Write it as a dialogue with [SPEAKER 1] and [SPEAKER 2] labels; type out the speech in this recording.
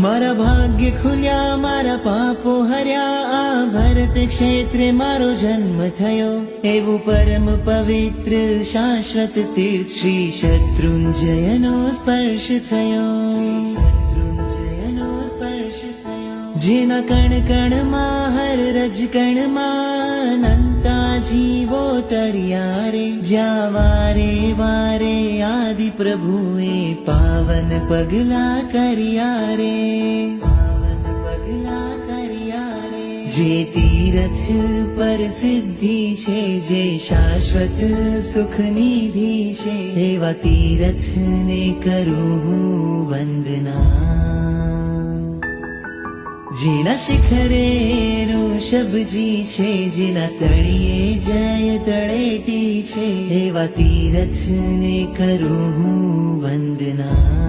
[SPEAKER 1] મારા ભાગ્ય ખુલ્યા, મારા પાપો હર્યા, આ ભરત ક્ષેત્રે મારો જન્મ થયો. એવું પરમ પવિત્ર શાશ્વત તીર્થ શ્રી શત્રુંજયનો સ્પર્શ થયો. જેના કણ કણમાં હર રજ કણમાં અનંતા જીવો તર્યા રે. જ્યાં વારે વારે આદિ પ્રભુએ પાવન પગલા કર્યા રે. પાવન પગલા કર્યા રે. જે તીરથ પર સિદ્ધિ છે, જે શાશ્વત સુખ નિધિ છે, એવા તીરથને કરું હું વંદના. જેના શિખરે ઋષભજી છે, જેના તળિયે જય તળેટી છે, એવા તીરથને કરું હું વંદના.